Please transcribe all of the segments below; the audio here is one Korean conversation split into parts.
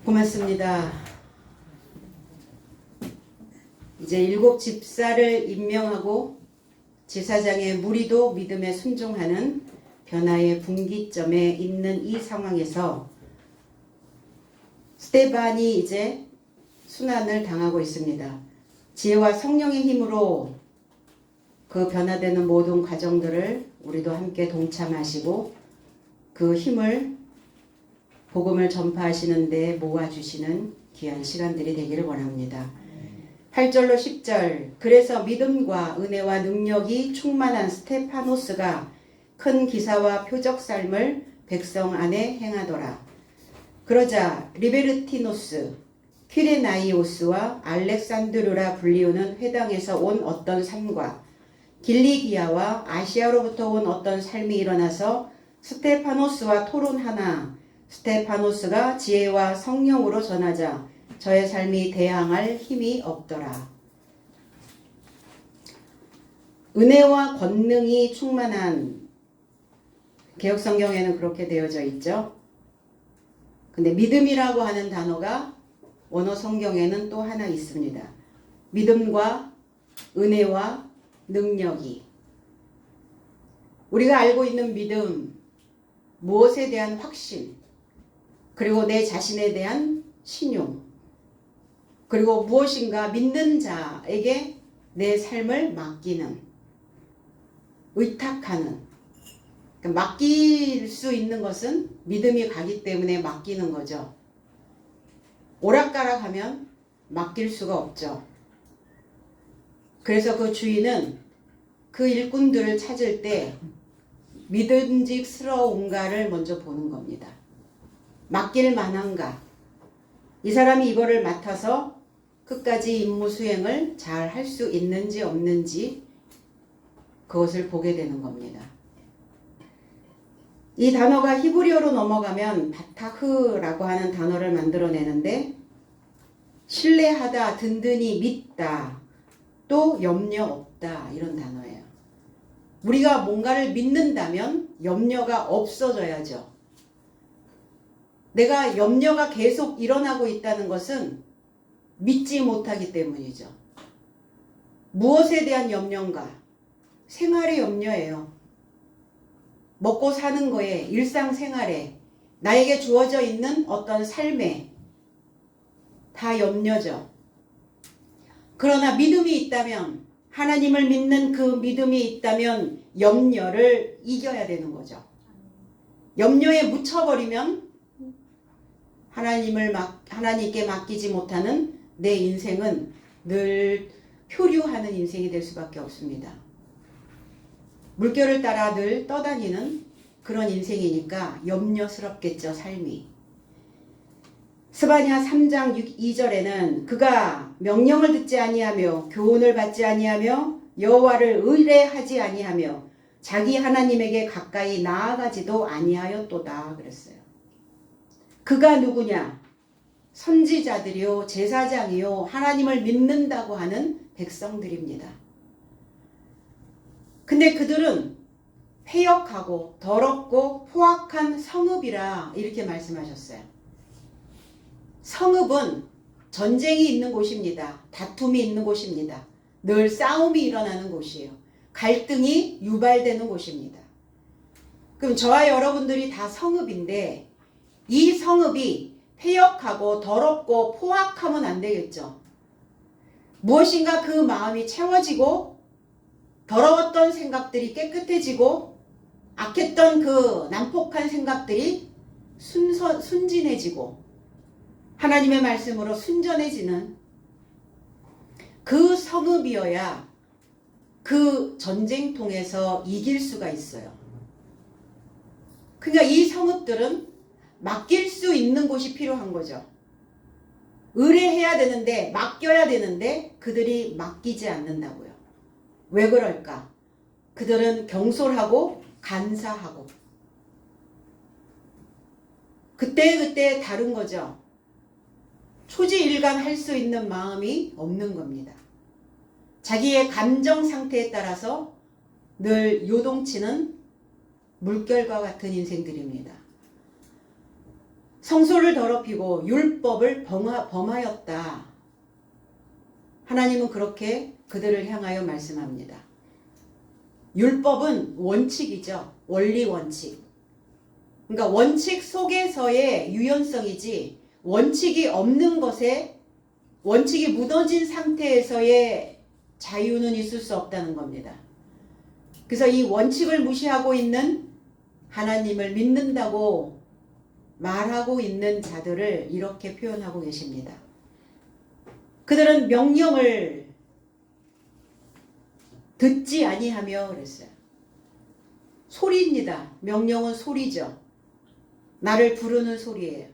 고맙습니다. 이제 7 집사를 임명하고 제사장의 무리도 믿음에 순종하는 변화의 분기점에 있는 이 상황에서 스데반이 이제 순환을 당하고 있습니다. 지혜와 성령의 힘으로 그 변화되는 모든 과정들을 우리도 함께 동참하시고 그 힘을 복음을 전파하시는 데 모아주시는 귀한 시간들이 되기를 원합니다. 8절로 10절 그래서 믿음과 은혜와 능력이 충만한 스테파노스가 큰 기사와 표적 삶을 백성 안에 행하더라. 그러자 리베르티노스, 퀴레나이오스와 알렉산드루라 불리우는 회당에서 온 어떤 삶과 길리기아와 아시아로부터 온 어떤 삶이 일어나서 스테파노스와 토론하나 스테파노스가 지혜와 성령으로 전하자 저의 삶이 대항할 힘이 없더라. 은혜와 권능이 충만한 개역성경에는 그렇게 되어져 있죠. 근데 믿음이라고 하는 단어가 원어 성경에는 또 하나 있습니다. 믿음과 은혜와 능력이. 우리가 알고 있는 믿음, 무엇에 대한 확신, 그리고 내 자신에 대한 신용, 그리고 무엇인가 믿는 자에게 내 삶을 맡기는, 의탁하는. 그러니까 맡길 수 있는 것은 믿음이 가기 때문에 맡기는 거죠. 오락가락 하면 맡길 수가 없죠. 그래서 그 주인은 그 일꾼들을 찾을 때 믿음직스러운가를 먼저 보는 겁니다. 맡길 만한가? 이 사람이 이거를 맡아서 끝까지 임무 수행을 잘 할 수 있는지 없는지 그것을 보게 되는 겁니다. 이 단어가 히브리어로 넘어가면 바타흐라고 하는 단어를 만들어내는데 신뢰하다, 든든히 믿다, 또 염려 없다 이런 단어예요. 우리가 뭔가를 믿는다면 염려가 없어져야죠. 내가 염려가 계속 일어나고 있다는 것은 믿지 못하기 때문이죠. 무엇에 대한 염려인가? 생활의 염려예요. 먹고 사는 거에, 일상생활에, 나에게 주어져 있는 어떤 삶에 다 염려죠. 그러나 믿음이 있다면, 하나님을 믿는 그 믿음이 있다면 염려를 이겨야 되는 거죠. 염려에 묻혀버리면 하나님께 맡기지 못하는 내 인생은 늘 표류하는 인생이 될 수밖에 없습니다. 물결을 따라 늘 떠다니는 그런 인생이니까 염려스럽겠죠, 삶이. 스바냐 3장 2절에는 그가 명령을 듣지 아니하며 교훈을 받지 아니하며 여호와를 의뢰하지 아니하며 자기 하나님에게 가까이 나아가지도 아니하였도다 그랬어요. 그가 누구냐? 선지자들이요, 제사장이요, 하나님을 믿는다고 하는 백성들입니다. 근데 그들은 패역하고 더럽고 포악한 성읍이라 이렇게 말씀하셨어요. 성읍은 전쟁이 있는 곳입니다. 다툼이 있는 곳입니다. 늘 싸움이 일어나는 곳이에요. 갈등이 유발되는 곳입니다. 그럼 저와 여러분들이 다 성읍인데 이 성읍이 패역하고 더럽고 포악하면 안 되겠죠. 무엇인가 그 마음이 채워지고 더러웠던 생각들이 깨끗해지고 악했던 그 난폭한 생각들이 순진해지고 하나님의 말씀으로 순전해지는 그 성읍이어야 그 전쟁통에서 이길 수가 있어요. 그러니까 이 성읍들은 맡길 수 있는 곳이 필요한 거죠. 의뢰해야 되는데, 맡겨야 되는데 그들이 맡기지 않는다고요. 왜 그럴까? 그들은 경솔하고 간사하고 그때그때 다른 거죠. 초지일간 할 수 있는 마음이 없는 겁니다. 자기의 감정 상태에 따라서 늘 요동치는 물결과 같은 인생들입니다. 성소를 더럽히고 율법을 범하였다. 하나님은 그렇게 그들을 향하여 말씀합니다. 율법은 원칙이죠. 원리 원칙. 그러니까 원칙 속에서의 유연성이지 원칙이 없는 것에 원칙이 무너진 상태에서의 자유는 있을 수 없다는 겁니다. 그래서 이 원칙을 무시하고 있는 하나님을 믿는다고 말하고 있는 자들을 이렇게 표현하고 계십니다. 그들은 명령을 듣지 아니하며 그랬어요. 소리입니다. 명령은 소리죠. 나를 부르는 소리예요.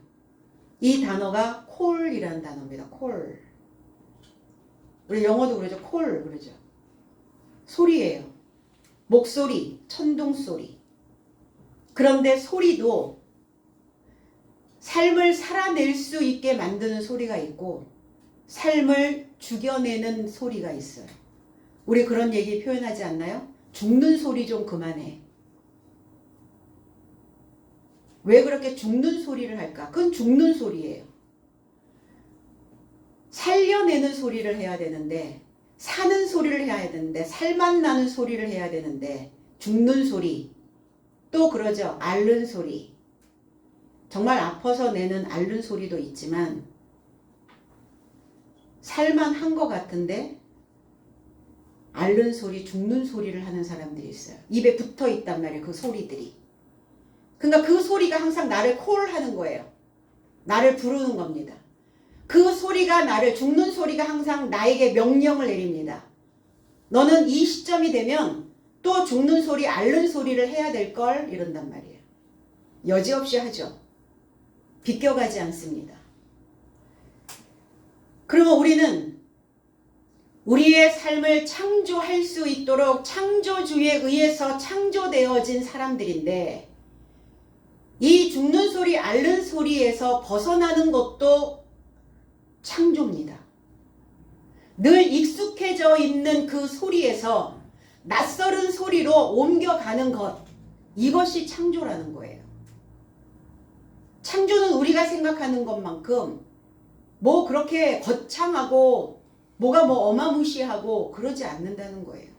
이 단어가 콜이라는 단어입니다. 콜. 우리 영어도 그러죠. 콜 그러죠. 소리예요. 목소리, 천둥소리. 그런데 소리도 삶을 살아낼 수 있게 만드는 소리가 있고 삶을 죽여내는 소리가 있어요. 우리 그런 얘기 표현하지 않나요? 죽는 소리 좀 그만해. 왜 그렇게 죽는 소리를 할까? 그건 죽는 소리예요. 살려내는 소리를 해야 되는데 사는 소리를 해야 되는데 살만 나는 소리를 해야 되는데 죽는 소리 또 그러죠. 앓는 소리 정말 아파서 내는 앓는 소리도 있지만 살만한 것 같은데 앓는 소리 죽는 소리를 하는 사람들이 있어요. 입에 붙어 있단 말이에요. 그 소리들이. 그러니까 그 소리가 항상 나를 콜하는 거예요. 나를 부르는 겁니다. 그 소리가 나를 죽는 소리가 항상 나에게 명령을 내립니다. 너는 이 시점이 되면 또 죽는 소리, 앓는 소리를 해야 될 걸 이런단 말이에요. 여지없이 하죠. 비껴가지 않습니다. 그러면 우리는 우리의 삶을 창조할 수 있도록 창조주에 의해서 창조되어진 사람들인데 이 죽는 소리, 앓는 소리에서 벗어나는 것도 창조입니다. 늘 익숙해져 있는 그 소리에서 낯설은 소리로 옮겨가는 것, 이것이 창조라는 거예요. 창조는 우리가 생각하는 것만큼 뭐 그렇게 거창하고 뭐가 뭐 어마무시하고 그러지 않는다는 거예요.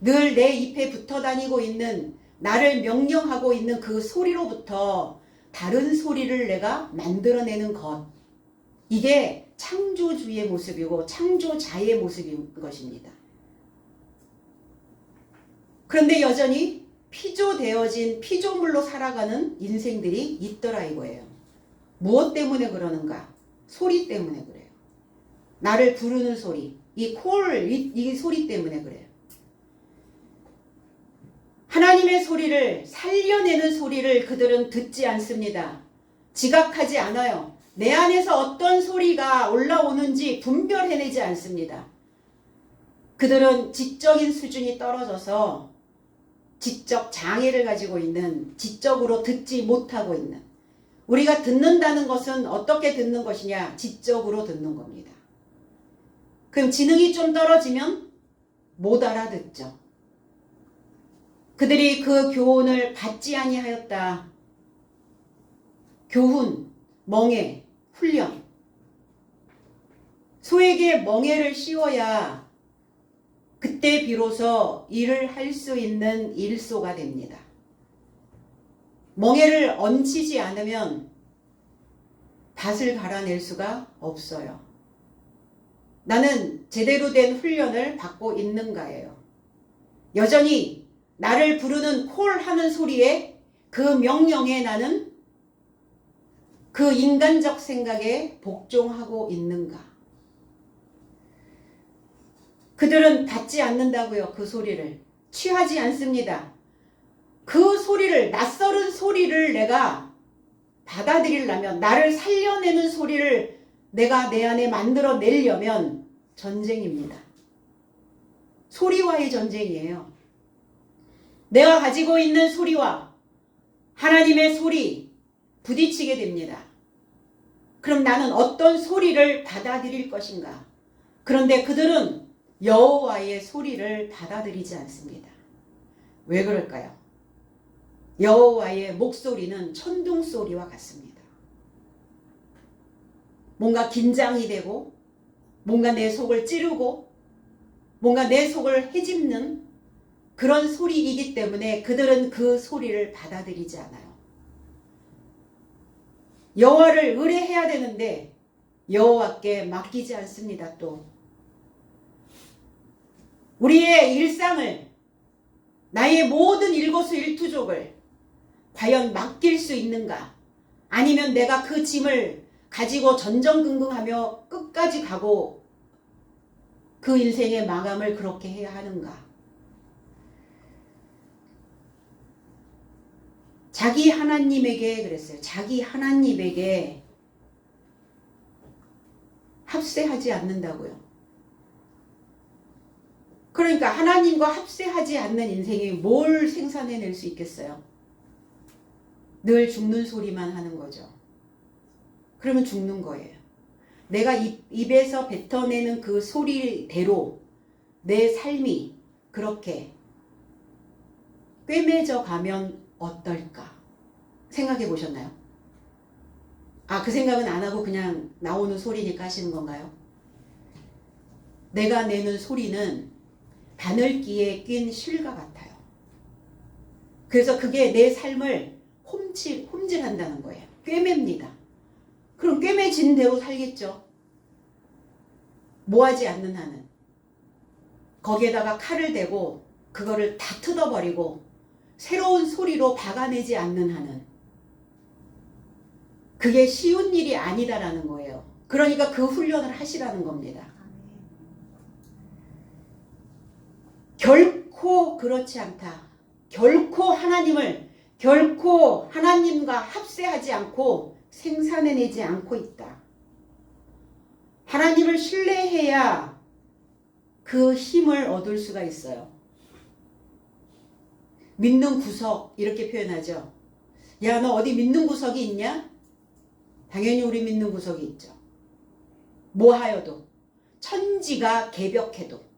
늘 내 잎에 붙어 다니고 있는 나를 명령하고 있는 그 소리로부터 다른 소리를 내가 만들어내는 것. 이게 창조주의 모습이고 창조자의 모습인 것입니다. 그런데 여전히 피조되어진 피조물로 살아가는 인생들이 있더라 이거예요. 무엇 때문에 그러는가? 소리 때문에 그래요. 나를 부르는 소리, 이 소리 때문에 그래요. 하나님의 소리를 살려내는 소리를 그들은 듣지 않습니다. 지각하지 않아요. 내 안에서 어떤 소리가 올라오는지 분별해내지 않습니다. 그들은 지적인 수준이 떨어져서 지적 장애를 가지고 있는, 지적으로 듣지 못하고 있는, 우리가 듣는다는 것은 어떻게 듣는 것이냐? 지적으로 듣는 겁니다. 그럼 지능이 좀 떨어지면 못 알아듣죠. 그들이 그 교훈을 받지 아니하였다. 교훈, 멍에, 훈련. 소에게 멍에를 씌워야 그때 비로소 일을 할 수 있는 일소가 됩니다. 멍에를 얹히지 않으면 밭을 갈아낼 수가 없어요. 나는 제대로 된 훈련을 받고 있는가예요. 여전히 나를 부르는 콜하는 소리에 그 명령에 나는 그 인간적 생각에 복종하고 있는가? 그들은 받지 않는다고요. 그 소리를. 취하지 않습니다. 그 소리를, 낯설은 소리를 내가 받아들이려면, 나를 살려내는 소리를 내가 내 안에 만들어내려면 전쟁입니다. 소리와의 전쟁이에요. 내가 가지고 있는 소리와 하나님의 소리 부딪히게 됩니다. 그럼 나는 어떤 소리를 받아들일 것인가? 그런데 그들은 여호와의 소리를 받아들이지 않습니다. 왜 그럴까요? 여호와의 목소리는 천둥소리와 같습니다. 뭔가 긴장이 되고 뭔가 내 속을 찌르고 뭔가 내 속을 헤집는 그런 소리이기 때문에 그들은 그 소리를 받아들이지 않아요. 여호와를 의뢰해야 되는데 여호와께 맡기지 않습니다. 또 우리의 일상을 나의 모든 일거수일투족을 과연 맡길 수 있는가? 아니면 내가 그 짐을 가지고 전전긍긍하며 끝까지 가고 그 인생의 마감을 그렇게 해야 하는가? 자기 하나님에게 그랬어요. 자기 하나님에게 합세하지 않는다고요. 그러니까 하나님과 합세하지 않는 인생이 뭘 생산해낼 수 있겠어요? 늘 죽는 소리만 하는 거죠. 그러면 죽는 거예요. 내가 입에서 뱉어내는 그 소리대로 내 삶이 그렇게 꿰매져 가면 어떨까? 생각해 보셨나요? 그 생각은 안 하고 그냥 나오는 소리니까 하시는 건가요? 내가 내는 소리는 바늘기에 낀 실과 같아요. 그래서 그게 내 삶을 홈질한다는 거예요. 꿰맵니다. 그럼 꿰매진 대로 살겠죠. 뭐하지 않는 한은. 거기에다가 칼을 대고 그거를 다 뜯어버리고 새로운 소리로 박아내지 않는 한은 그게 쉬운 일이 아니다라는 거예요. 그러니까 그 훈련을 하시라는 겁니다. 결코 그렇지 않다. 결코 하나님과 합세하지 않고 생산해내지 않고 있다. 하나님을 신뢰해야 그 힘을 얻을 수가 있어요. 믿는 구석 이렇게 표현하죠. 야, 너 어디 믿는 구석이 있냐? 당연히 우리 믿는 구석이 있죠. 뭐 하여도 천지가 개벽해도.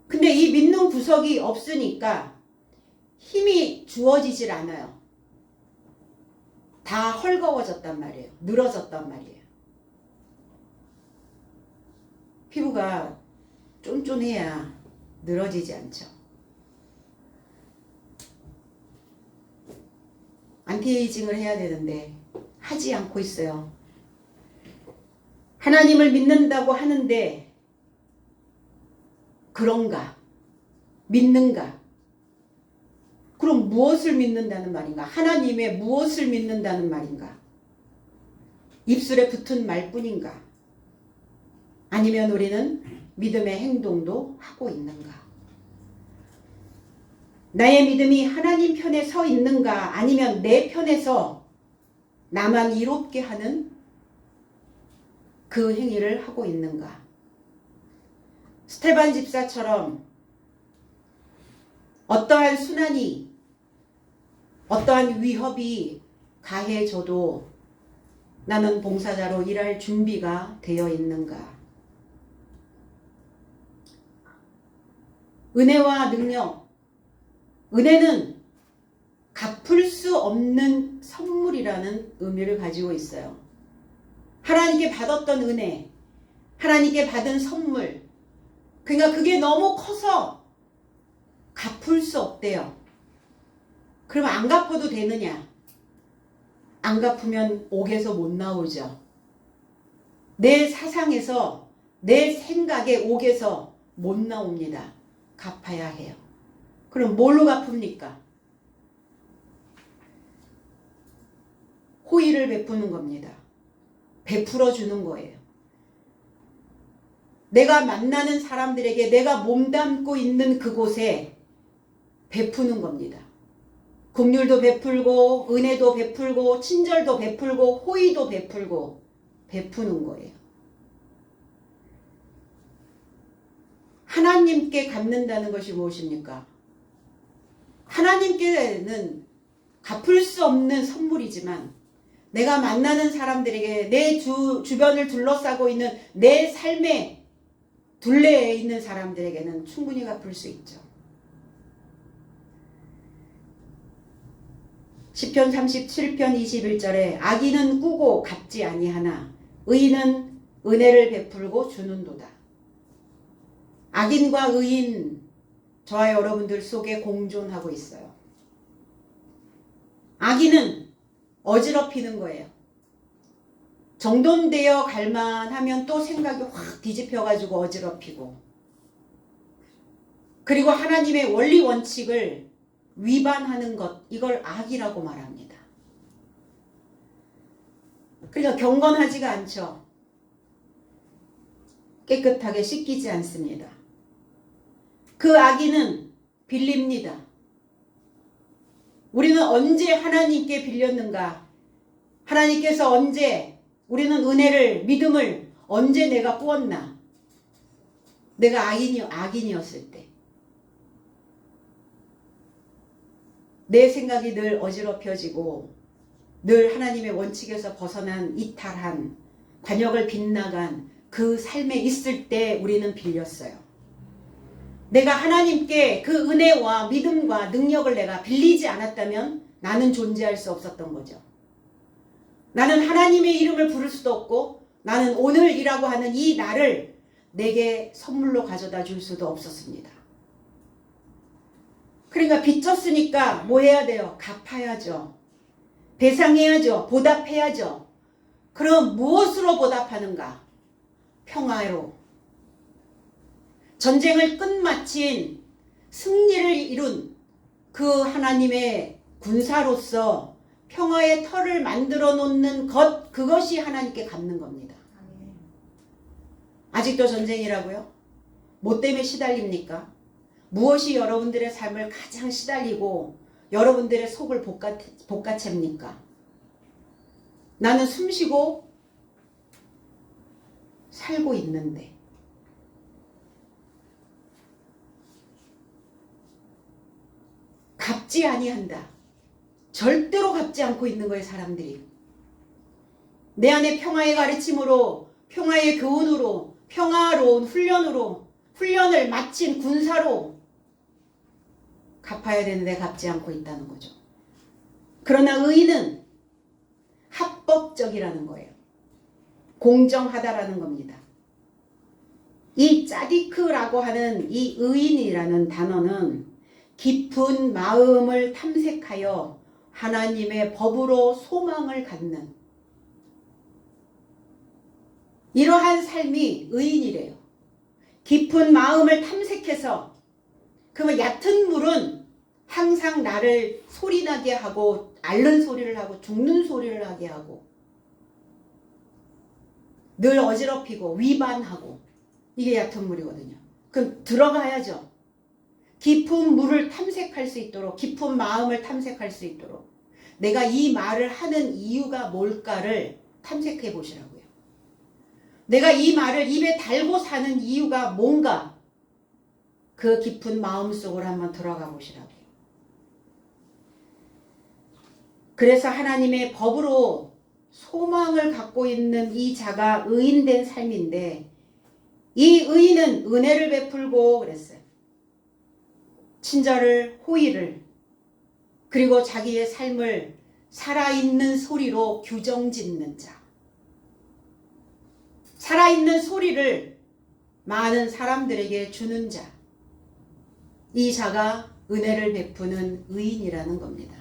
근데 이 믿는 구석이 없으니까 힘이 주어지질 않아요. 다 헐거워졌단 말이에요. 늘어졌단 말이에요. 피부가 쫀쫀해야 늘어지지 않죠. 안티에이징을 해야 되는데 하지 않고 있어요. 하나님을 믿는다고 하는데 그런가? 믿는가? 그럼 무엇을 믿는다는 말인가? 하나님의 무엇을 믿는다는 말인가? 입술에 붙은 말뿐인가? 아니면 우리는 믿음의 행동도 하고 있는가? 나의 믿음이 하나님 편에 서 있는가? 아니면 내 편에서 나만 이롭게 하는 그 행위를 하고 있는가? 스테반 집사처럼 어떠한 순환이, 어떠한 위협이 가해져도 나는 봉사자로 일할 준비가 되어 있는가? 은혜와 능력, 은혜는 갚을 수 없는 선물이라는 의미를 가지고 있어요. 하나님께 받았던 은혜, 하나님께 받은 선물, 그러니까 그게 너무 커서 갚을 수 없대요. 그러면 안 갚아도 되느냐? 안 갚으면 옥에서 못 나오죠. 내 사상에서, 내 생각의 옥에서 못 나옵니다. 갚아야 해요. 그럼 뭘로 갚습니까? 호의를 베푸는 겁니다. 베풀어 주는 거예요. 내가 만나는 사람들에게 내가 몸담고 있는 그곳에 베푸는 겁니다. 긍휼도 베풀고 은혜도 베풀고 친절도 베풀고 호의도 베풀고 베푸는 거예요. 하나님께 갚는다는 것이 무엇입니까? 하나님께는 갚을 수 없는 선물이지만 내가 만나는 사람들에게 내 주변을 둘러싸고 있는 내 삶의 둘레에 있는 사람들에게는 충분히 갚을 수 있죠. 시편 37편 21절에 악인은 꾸고 갚지 아니하나 의인은 은혜를 베풀고 주는도다. 악인과 의인, 저와 여러분들 속에 공존하고 있어요. 악인은 어지럽히는 거예요. 정돈되어 갈만하면 또 생각이 확 뒤집혀가지고 어지럽히고, 그리고 하나님의 원리 원칙을 위반하는 것, 이걸 악이라고 말합니다. 그러니까 경건하지가 않죠. 깨끗하게 씻기지 않습니다. 그 악인은 빌립니다. 우리는 언제 하나님께 빌렸는가? 하나님께서 언제, 우리는 은혜를, 믿음을 언제 내가 꾸었나? 내가 악인이었을 때. 내 생각이 늘 어지럽혀지고 늘 하나님의 원칙에서 벗어난 이탈한, 관역을 빗나간 그 삶에 있을 때 우리는 빌렸어요. 내가 하나님께 그 은혜와 믿음과 능력을 내가 빌리지 않았다면 나는 존재할 수 없었던 거죠. 나는 하나님의 이름을 부를 수도 없고 나는 오늘이라고 하는 이 날을 내게 선물로 가져다 줄 수도 없었습니다. 그러니까 빚졌으니까 뭐 해야 돼요? 갚아야죠. 배상해야죠. 보답해야죠. 그럼 무엇으로 보답하는가? 평화로. 전쟁을 끝마친, 승리를 이룬 그 하나님의 군사로서 평화의 터를 만들어 놓는 것, 그것이 하나님께 갚는 겁니다. 아직도 전쟁이라고요? 뭐 때문에 시달립니까? 무엇이 여러분들의 삶을 가장 시달리고 여러분들의 속을 볶아챕니까? 나는 숨쉬고 살고 있는데. 갚지 아니한다. 절대로 갚지 않고 있는 거예요, 사람들이. 내 안에 평화의 가르침으로, 평화의 교훈으로, 평화로운 훈련으로, 훈련을 마친 군사로 갚아야 되는데 갚지 않고 있다는 거죠. 그러나 의인은 합법적이라는 거예요. 공정하다라는 겁니다. 이 짜디크라고 하는 이 의인이라는 단어는 깊은 마음을 탐색하여 하나님의 법으로 소망을 갖는 이러한 삶이 의인이래요. 깊은 마음을 탐색해서, 그러면 얕은 물은 항상 나를 소리나게 하고 앓는 소리를 하고 죽는 소리를 하게 하고 늘 어지럽히고 위반하고, 이게 얕은 물이거든요. 그럼 들어가야죠. 깊은 물을 탐색할 수 있도록, 깊은 마음을 탐색할 수 있도록 내가 이 말을 하는 이유가 뭘까를 탐색해 보시라고요. 내가 이 말을 입에 달고 사는 이유가 뭔가, 그 깊은 마음속으로 한번 들어가 보시라고요. 그래서 하나님의 법으로 소망을 갖고 있는 이 자가 의인된 삶인데, 이 의인은 은혜를 베풀고 그랬어요. 친절을, 호의를, 그리고 자기의 삶을 살아있는 소리로 규정짓는 자. 살아있는 소리를 많은 사람들에게 주는 자. 이 자가 은혜를 베푸는 의인이라는 겁니다.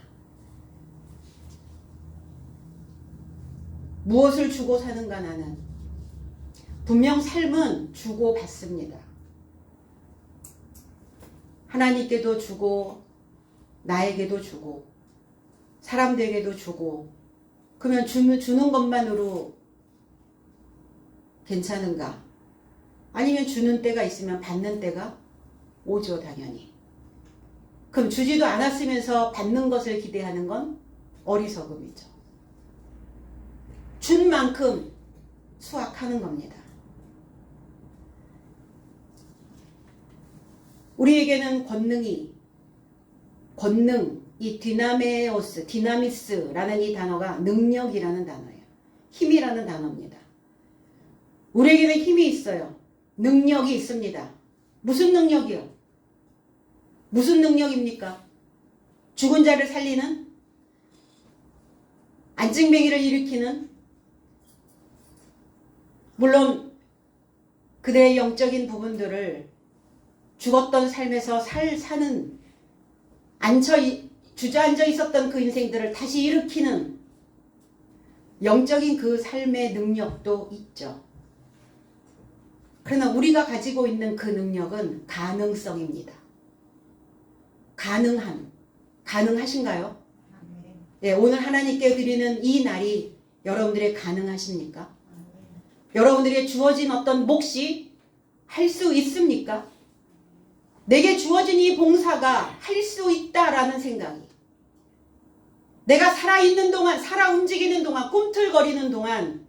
무엇을 주고 사는가 나는? 분명 삶은 주고 받습니다. 하나님께도 주고 나에게도 주고 사람들에게도 주고. 그러면 주는 것만으로 괜찮은가? 아니면 주는 때가 있으면 받는 때가 오죠, 당연히. 그럼 주지도 않았으면서 받는 것을 기대하는 건 어리석음이죠. 준 만큼 수확하는 겁니다. 우리에게는 권능, 이 디나미스라는 이 단어가 능력이라는 단어예요. 힘이라는 단어입니다. 우리에게는 힘이 있어요. 능력이 있습니다. 무슨 능력이요? 무슨 능력입니까? 죽은 자를 살리는? 안증뱅이를 일으키는, 물론 그들의 영적인 부분들을 죽었던 삶에서 사는 주저앉아 있었던 그 인생들을 다시 일으키는 영적인 그 삶의 능력도 있죠. 그러나 우리가 가지고 있는 그 능력은 가능성입니다. 가능하신가요? 네, 오늘 하나님께 드리는 이 날이 여러분들의 가능하십니까? 여러분들에게 주어진 어떤 몫이 할 수 있습니까? 내게 주어진 이 봉사가 할 수 있다라는 생각이, 내가 살아있는 동안, 살아 움직이는 동안, 꿈틀거리는 동안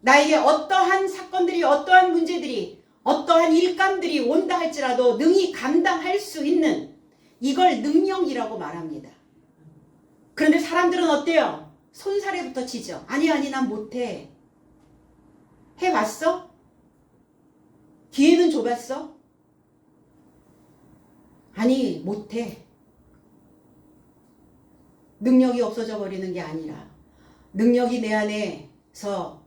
나에게 어떠한 사건들이, 어떠한 문제들이, 어떠한 일감들이 온다 할지라도 능히 감당할 수 있는, 이걸 능력이라고 말합니다. 그런데 사람들은 어때요? 손사래부터 치죠. 아니 난 못해. 해봤어? 기회는 줘봤어? 아니 못해. 능력이 없어져 버리는 게 아니라 능력이 내 안에서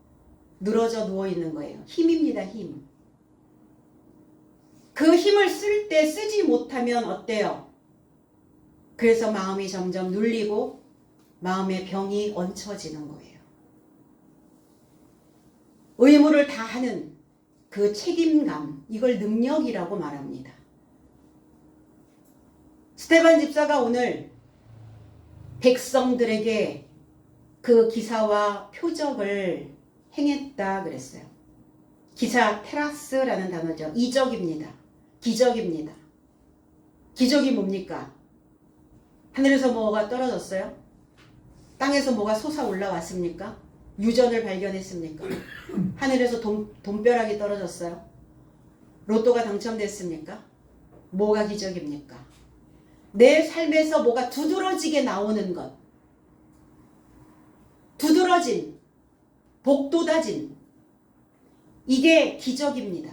늘어져 누워있는 거예요. 힘입니다. 힘. 그 힘을 쓸 때 쓰지 못하면 어때요? 그래서 마음이 점점 눌리고 마음의 병이 얹혀지는 거예요. 의무를 다하는 그 책임감, 이걸 능력이라고 말합니다. 스데반 집사가 오늘 백성들에게 그 기사와 표적을 행했다 그랬어요. 기사, 테라스라는 단어죠. 이적입니다. 기적입니다. 기적이 뭡니까? 하늘에서 뭐가 떨어졌어요? 땅에서 뭐가 솟아 올라왔습니까? 유전을 발견했습니까? 하늘에서 돈벼락이 떨어졌어요? 로또가 당첨됐습니까? 뭐가 기적입니까? 내 삶에서 뭐가 두드러지게 나오는 것, 두드러진, 복돋아진, 이게 기적입니다.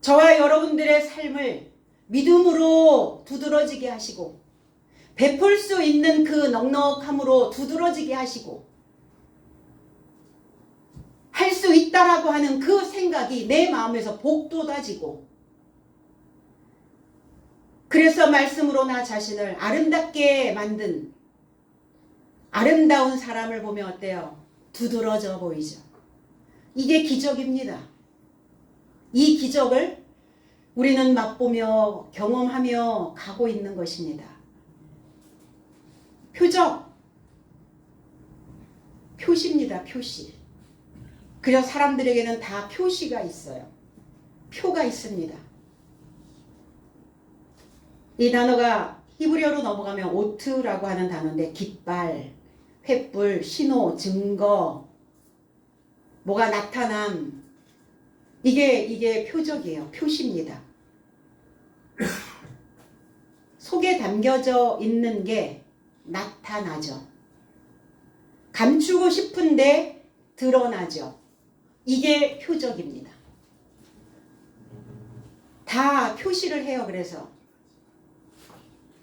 저와 여러분들의 삶을 믿음으로 두드러지게 하시고 베풀 수 있는 그 넉넉함으로 두드러지게 하시고 할 수 있다라고 하는 그 생각이 내 마음에서 복돋아지고, 그래서 말씀으로 나 자신을 아름답게 만든 아름다운 사람을 보면 어때요? 두드러져 보이죠. 이게 기적입니다. 이 기적을 우리는 맛보며 경험하며 가고 있는 것입니다. 표적, 표시입니다. 표시. 그래서 사람들에게는 다 표시가 있어요. 표가 있습니다. 이 단어가 히브리어로 넘어가면 오트라고 하는 단어인데, 깃발, 횃불, 신호, 증거, 뭐가 나타남, 이게 표적이에요. 표시입니다. 속에 담겨져 있는 게 나타나죠. 감추고 싶은데 드러나죠. 이게 표적입니다. 다 표시를 해요. 그래서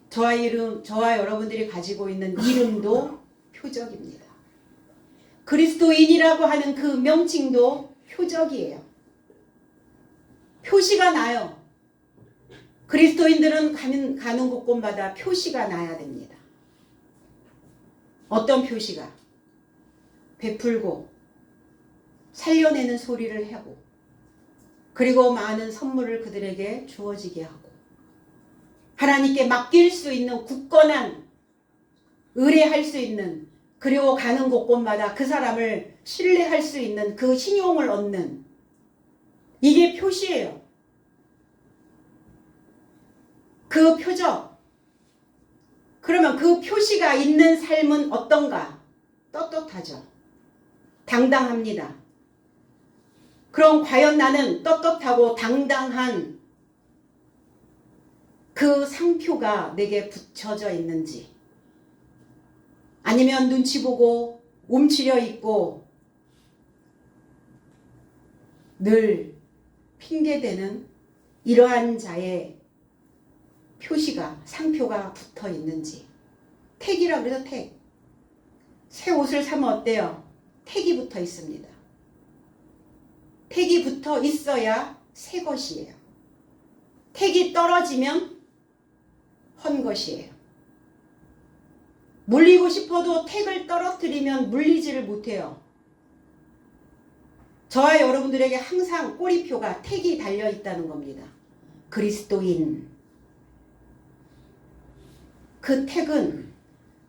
저와 여러분들이 가지고 있는 이름도 표적입니다. 그리스도인이라고 하는 그 명칭도 표적이에요. 표시가 나요. 그리스도인들은 가는 곳곳마다 표시가 나야 됩니다. 어떤 표시가? 베풀고 살려내는 소리를 하고, 그리고 많은 선물을 그들에게 주어지게 하고, 하나님께 맡길 수 있는 굳건한, 의뢰할 수 있는, 그리고 가는 곳곳마다 그 사람을 신뢰할 수 있는 그 신용을 얻는, 이게 표시예요. 그 표적. 그러면 그 표시가 있는 삶은 어떤가? 떳떳하죠. 당당합니다. 그럼 과연 나는 떳떳하고 당당한 그 상표가 내게 붙여져 있는지, 아니면 눈치 보고 움츠려 있고 늘 핑계대는 이러한 자의 표시가, 상표가 붙어 있는지. 택이라 그래서 택. 새 옷을 사면 어때요? 택이 붙어 있습니다. 택이 붙어 있어야 새 것이에요. 택이 떨어지면 헌 것이에요. 물리고 싶어도 택을 떨어뜨리면 물리지를 못해요. 저와 여러분들에게 항상 꼬리표가 택이 달려 있다는 겁니다. 그리스도인. 그 택은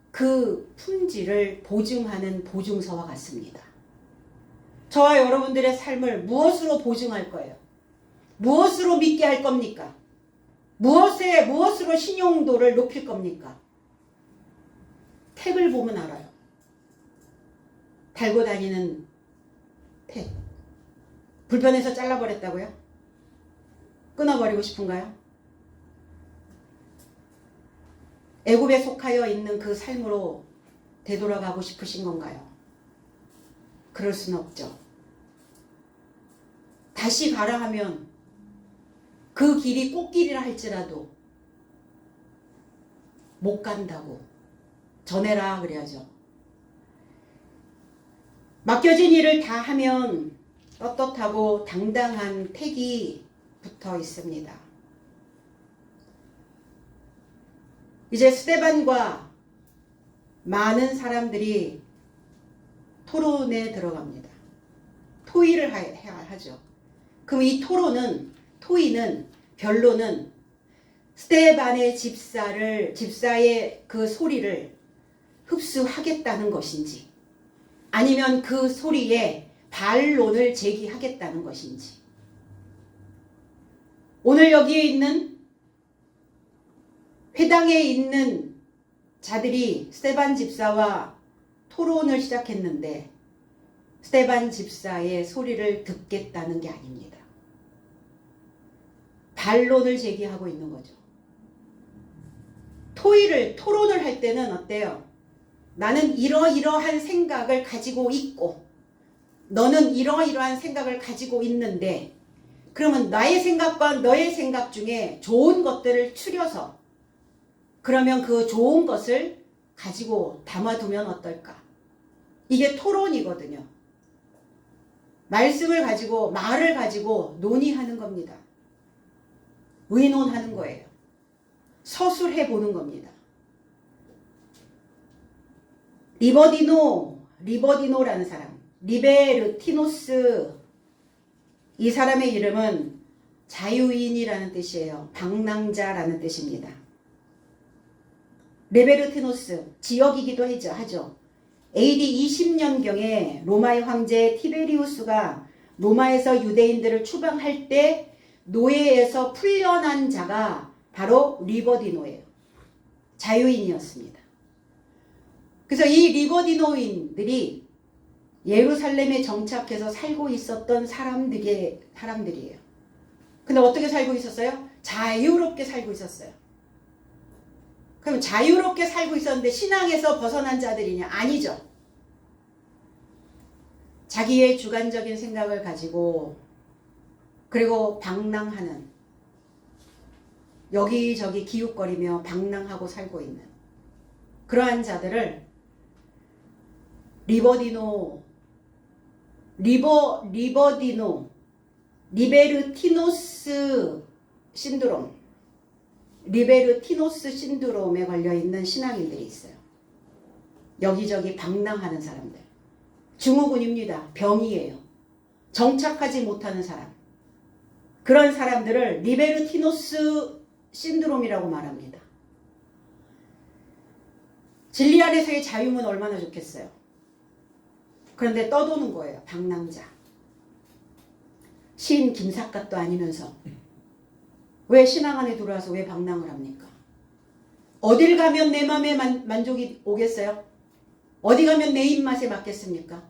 그 품질을 보증하는 보증서와 같습니다. 저와 여러분들의 삶을 무엇으로 보증할 거예요? 무엇으로 믿게 할 겁니까? 무엇으로 신용도를 높일 겁니까? 택을 보면 알아요. 달고 다니는 택. 불편해서 잘라버렸다고요? 끊어버리고 싶은가요? 애굽에 속하여 있는 그 삶으로 되돌아가고 싶으신 건가요? 그럴 수는 없죠. 다시 가라 하면 그 길이 꽃길이라 할지라도 못 간다고 전해라 그래야죠. 맡겨진 일을 다 하면 떳떳하고 당당한 택이 붙어 있습니다. 이제 스데반과 많은 사람들이 토론에 들어갑니다. 토의를 하죠. 그럼 이 토의는 변론은 스데반의 집사의 그 소리를 흡수하겠다는 것인지 아니면 그 소리에 반론을 제기하겠다는 것인지. 오늘 여기에 있는 회당에 있는 자들이 스데반 집사와 토론을 시작했는데 스데반 집사의 소리를 듣겠다는 게 아닙니다. 반론을 제기하고 있는 거죠. 토론을 할 때는 어때요? 나는 이러이러한 생각을 가지고 있고 너는 이러이러한 생각을 가지고 있는데 그러면 나의 생각과 너의 생각 중에 좋은 것들을 추려서 그러면 그 좋은 것을 가지고 담아두면 어떨까? 이게 토론이거든요. 말씀을 가지고 말을 가지고 논의하는 겁니다. 의논하는 거예요. 서술해 보는 겁니다. 리버디노라는 사람, 리베르티노스, 이 사람의 이름은 자유인이라는 뜻이에요. 방랑자라는 뜻입니다. 리베르티노스, 지역이기도 하죠. AD 20년경에 로마의 황제 티베리우스가 로마에서 유대인들을 추방할 때 노예에서 풀려난 자가 바로 리버디노예요. 자유인이었습니다. 그래서 이 리버디노인들이 예루살렘에 정착해서 살고 있었던 사람들이에요. 근데 어떻게 살고 있었어요? 자유롭게 살고 있었어요. 그럼 자유롭게 살고 있었는데 신앙에서 벗어난 자들이냐? 아니죠. 자기의 주관적인 생각을 가지고 그리고 방랑하는, 여기저기 기웃거리며 방랑하고 살고 있는 그러한 자들을 리베르티노스 신드롬에 걸려있는 신앙인들이 있어요. 여기저기 방랑하는 사람들. 증후군입니다. 병이에요. 정착하지 못하는 사람. 그런 사람들을 리베르티노스 신드롬이라고 말합니다. 진리 안에서의 자유는 얼마나 좋겠어요. 그런데 떠도는 거예요. 방랑자. 시인 김삿갓도 아니면서 왜 신앙 안에 들어와서 왜 방랑을 합니까? 어딜 가면 내 마음에 만족이 오겠어요? 어디 가면 내 입맛에 맞겠습니까?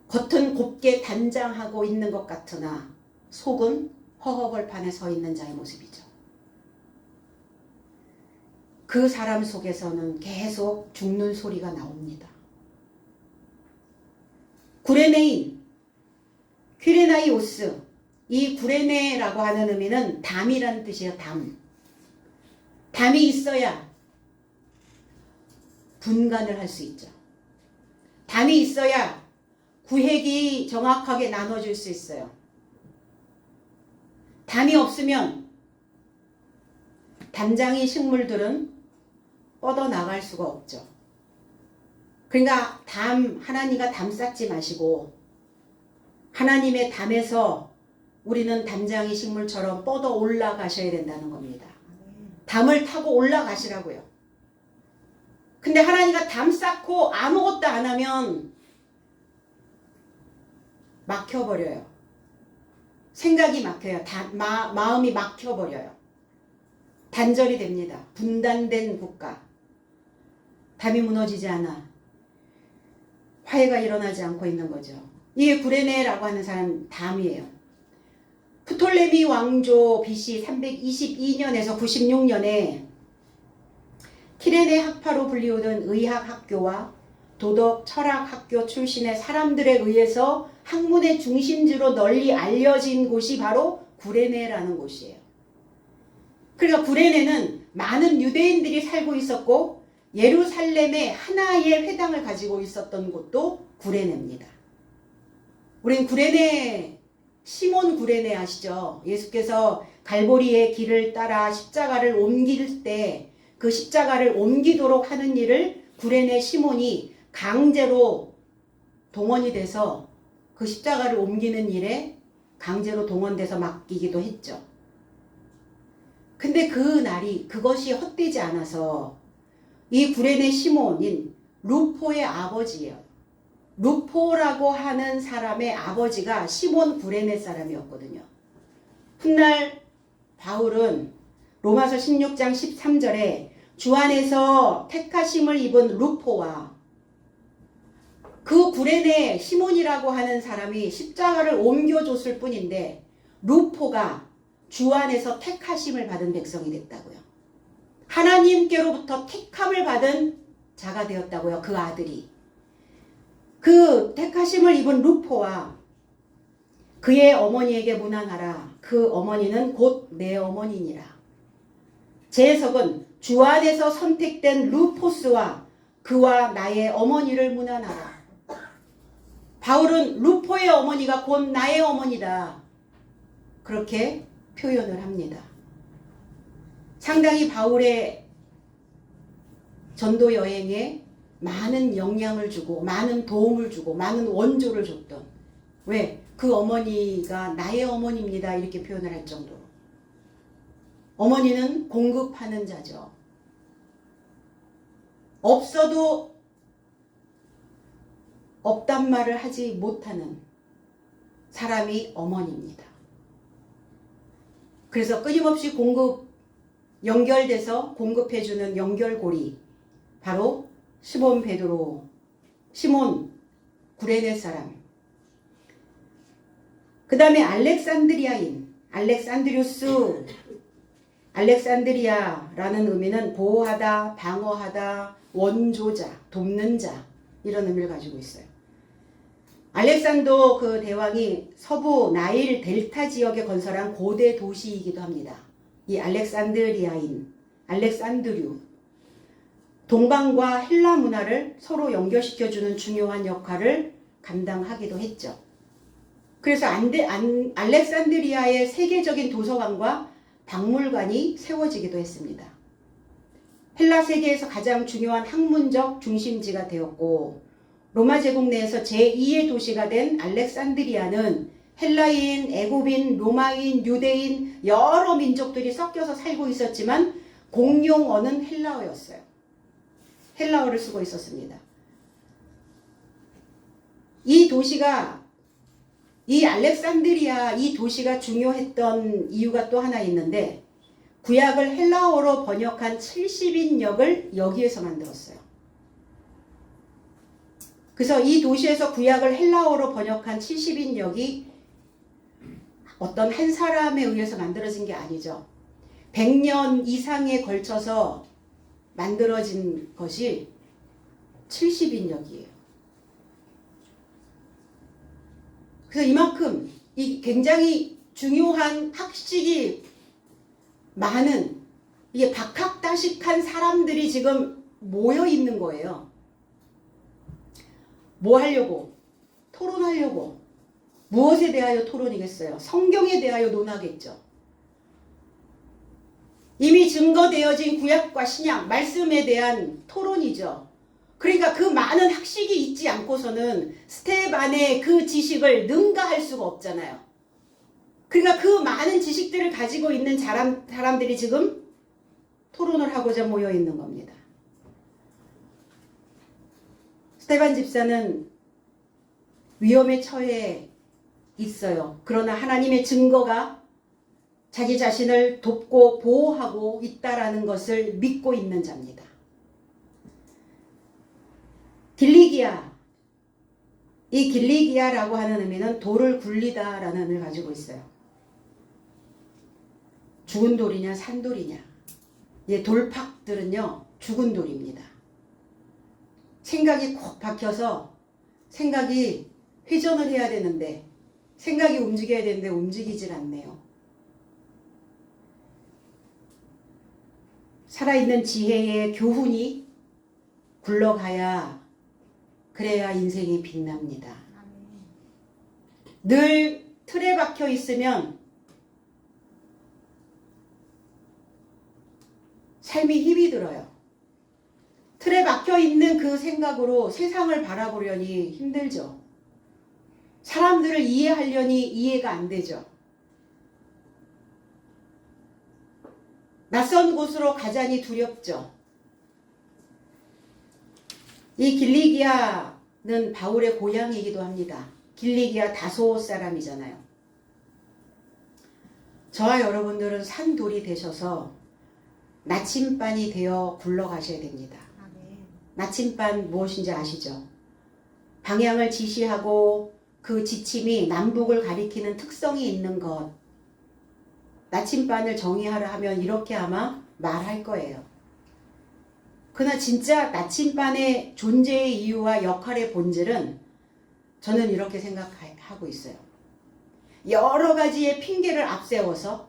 겉은 곱게 단장하고 있는 것 같으나 속은 허허벌판에 서 있는 자의 모습이죠. 그 사람 속에서는 계속 죽는 소리가 나옵니다. 퀴레나이오스, 이 구레네라고 하는 의미는 담이라는 뜻이에요. 담이 있어야 분간을 할 수 있죠. 담이 있어야 구획이 정확하게 나눠질 수 있어요. 담이 없으면 담장이 식물들은 뻗어나갈 수가 없죠. 그러니까 하나님과 담 쌓지 마시고 하나님의 담에서 우리는 담장이 식물처럼 뻗어 올라가셔야 된다는 겁니다. 담을 타고 올라가시라고요. 근데 하나님과 담 쌓고 아무것도 안 하면 막혀버려요. 생각이 막혀요. 마음이 막혀버려요. 단절이 됩니다. 분단된 국가. 담이 무너지지 않아. 화해가 일어나지 않고 있는 거죠. 이게 구레네라고 하는 사람 담이에요. 프톨레미 왕조 BC 322년에서 96년에 키레네 학파로 불리우는 의학학교와 도덕 철학학교 출신의 사람들에 의해서 학문의 중심지로 널리 알려진 곳이 바로 구레네라는 곳이에요. 그러니까 구레네는 많은 유대인들이 살고 있었고 예루살렘에 하나의 회당을 가지고 있었던 곳도 구레네입니다. 우린 구레네, 시몬 구레네 아시죠? 예수께서 갈보리의 길을 따라 십자가를 옮길 때 그 십자가를 옮기도록 하는 일을 구레네 시몬이 강제로 동원이 돼서 그 십자가를 옮기는 일에 강제로 동원돼서 맡기기도 했죠. 근데 그 날이 그것이 헛되지 않아서 이 구레네 시몬인 루포의 아버지예요. 루포라고 하는 사람의 아버지가 시몬 구레네 사람이었거든요. 훗날 바울은 로마서 16장 13절에 주 안에서 택하심을 입은 루포와 그 구레네 시몬이라고 하는 사람이 십자가를 옮겨줬을 뿐인데 루포가 주 안에서 택하심을 받은 백성이 됐다고요. 하나님께로부터 택함을 받은 자가 되었다고요. 그 아들이. 그 택하심을 입은 루포와 그의 어머니에게 문안하라. 그 어머니는 곧 내 어머니니라. 제 해석은 주 안에서 선택된 루포스와 그와 나의 어머니를 문안하라. 바울은 루포의 어머니가 곧 나의 어머니다. 그렇게 표현을 합니다. 상당히 바울의 전도 여행에 많은 영향을 주고 많은 도움을 주고 많은 원조를 줬던, 왜? 그 어머니가 나의 어머니입니다 이렇게 표현을 할 정도로. 어머니는 공급하는 자죠. 없어도 없단 말을 하지 못하는 사람이 어머니입니다. 그래서 끊임없이 연결돼서 공급해주는 연결고리, 바로 시몬 구레네 사람. 그 다음에 알렉산드리아인, 알렉산드리아라는 의미는 보호하다, 방어하다, 원조자, 돕는 자, 이런 의미를 가지고 있어요. 알렉산더 그 대왕이 서부 나일 델타 지역에 건설한 고대 도시이기도 합니다. 이 알렉산드류. 동방과 헬라 문화를 서로 연결시켜주는 중요한 역할을 감당하기도 했죠. 그래서 알렉산드리아의 세계적인 도서관과 박물관이 세워지기도 했습니다. 헬라 세계에서 가장 중요한 학문적 중심지가 되었고, 로마 제국 내에서 제2의 도시가 된 알렉산드리아는 헬라인, 애굽인, 로마인, 유대인 여러 민족들이 섞여서 살고 있었지만 공용어는 헬라어였어요. 헬라어를 쓰고 있었습니다. 이 알렉산드리아 이 도시가 중요했던 이유가 또 하나 있는데, 구약을 헬라어로 번역한 70인역을 여기에서 만들었어요. 그래서 이 도시에서 구약을 헬라어로 번역한 70인역이 어떤 한 사람에 의해서 만들어진 게 아니죠. 100년 이상에 걸쳐서 만들어진 것이 70인역이에요. 그래서 이만큼 이 굉장히 중요한 학식이 많은, 이게 박학다식한 사람들이 지금 모여 있는 거예요. 뭐 하려고? 토론하려고. 무엇에 대하여 토론이겠어요? 성경에 대하여 논하겠죠. 이미 증거되어진 구약과 신약, 말씀에 대한 토론이죠. 그러니까 그 많은 학식이 있지 않고서는 스텝 안에 그 지식을 능가할 수가 없잖아요. 그러니까 그 많은 지식들을 가지고 있는 사람들이 지금 토론을 하고자 모여 있는 겁니다. 스테반 집사는 위험에 처해 있어요. 그러나 하나님의 증거가 자기 자신을 돕고 보호하고 있다라는 것을 믿고 있는 자입니다. 길리기아. 이 길리기아라고 하는 의미는 돌을 굴리다라는 의미를 가지고 있어요. 죽은 돌이냐 산돌이냐. 돌팍들은요 죽은 돌입니다. 생각이 콕 박혀서 생각이 회전을 해야 되는데 생각이 움직여야 되는데 움직이질 않네요. 살아있는 지혜의 교훈이 굴러가야 그래야 인생이 빛납니다. 늘 틀에 박혀 있으면 삶이 힘이 들어요. 틀에 박혀 있는 그 생각으로 세상을 바라보려니 힘들죠. 사람들을 이해하려니 이해가 안 되죠. 낯선 곳으로 가자니 두렵죠. 이 길리기아는 바울의 고향이기도 합니다. 길리기아 다소 사람이잖아요. 저와 여러분들은 산돌이 되셔서 나침반이 되어 굴러가셔야 됩니다. 나침반 무엇인지 아시죠? 방향을 지시하고 그 지침이 남북을 가리키는 특성이 있는 것. 나침반을 정의하라 하면 이렇게 아마 말할 거예요. 그러나 진짜 나침반의 존재의 이유와 역할의 본질은 저는 이렇게 생각하고 있어요. 여러 가지의 핑계를 앞세워서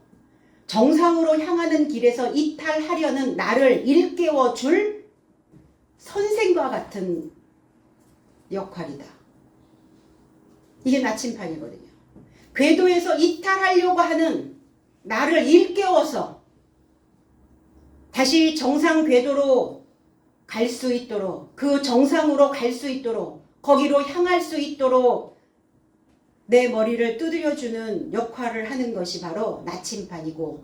정상으로 향하는 길에서 이탈하려는 나를 일깨워 줄 선생과 같은 역할이다. 이게 나침반이거든요. 궤도에서 이탈하려고 하는 나를 일깨워서 다시 정상 궤도로 갈 수 있도록, 그 정상으로 갈 수 있도록, 거기로 향할 수 있도록 내 머리를 두드려주는 역할을 하는 것이 바로 나침반이고,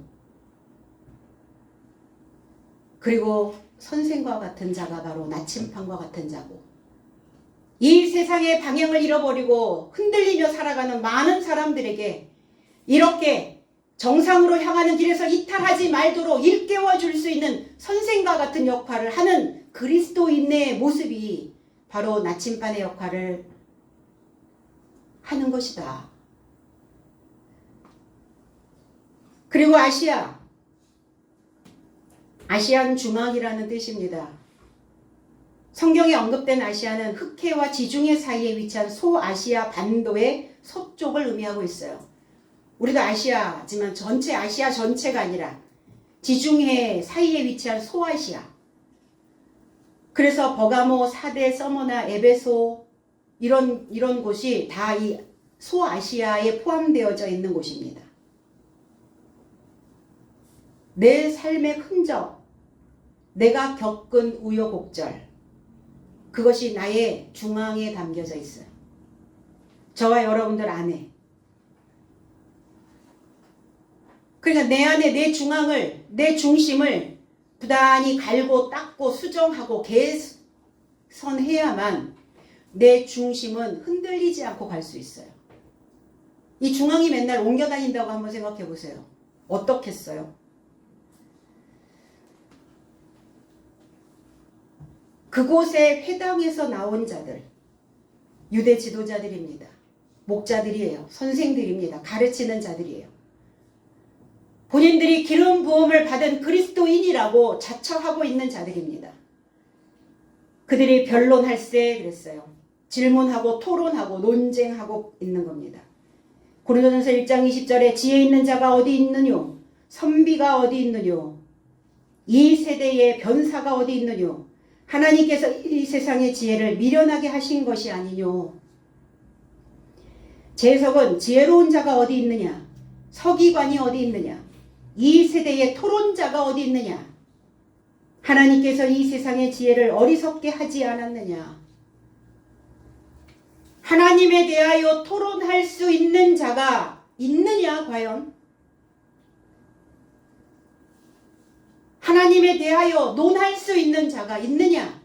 그리고 선생과 같은 자가 바로 나침반과 같은 자고, 이 세상의 방향을 잃어버리고 흔들리며 살아가는 많은 사람들에게 이렇게 정상으로 향하는 길에서 이탈하지 말도록 일깨워 줄 수 있는 선생과 같은 역할을 하는 그리스도인의 모습이 바로 나침반의 역할을 하는 것이다. 그리고 아시안 중앙이라는 뜻입니다. 성경에 언급된 아시아는 흑해와 지중해 사이에 위치한 소아시아 반도의 서쪽을 의미하고 있어요. 우리도 아시아지만 아시아 전체가 아니라 지중해 사이에 위치한 소아시아. 그래서 버가모, 사데, 서머나, 에베소 이런 곳이 다 이 소아시아에 포함되어져 있는 곳입니다. 내 삶의 흔적, 내가 겪은 우여곡절, 그것이 나의 중앙에 담겨져 있어요. 저와 여러분들 안에. 그러니까 내 안에 내 중앙을, 내 중심을 부단히 갈고 닦고 수정하고 개선해야만 내 중심은 흔들리지 않고 갈 수 있어요. 이 중앙이 맨날 옮겨 다닌다고 한번 생각해 보세요. 어떻겠어요? 그곳의 회당에서 나온 자들, 유대 지도자들입니다. 목자들이에요. 선생들입니다. 가르치는 자들이에요. 본인들이 기름 부음을 받은 그리스도인이라고 자처하고 있는 자들입니다. 그들이 변론할세 그랬어요. 질문하고 토론하고 논쟁하고 있는 겁니다. 고린도전서 1장 20절에 지혜 있는 자가 어디 있느뇨? 선비가 어디 있느뇨? 이 세대의 변사가 어디 있느뇨? 하나님께서 이 세상의 지혜를 미련하게 하신 것이 아니뇨. 재석은 지혜로운 자가 어디 있느냐? 서기관이 어디 있느냐? 이 세대의 토론자가 어디 있느냐? 하나님께서 이 세상의 지혜를 어리석게 하지 않았느냐? 하나님에 대하여 토론할 수 있는 자가 있느냐 과연? 하나님에 대하여 논할 수 있는 자가 있느냐?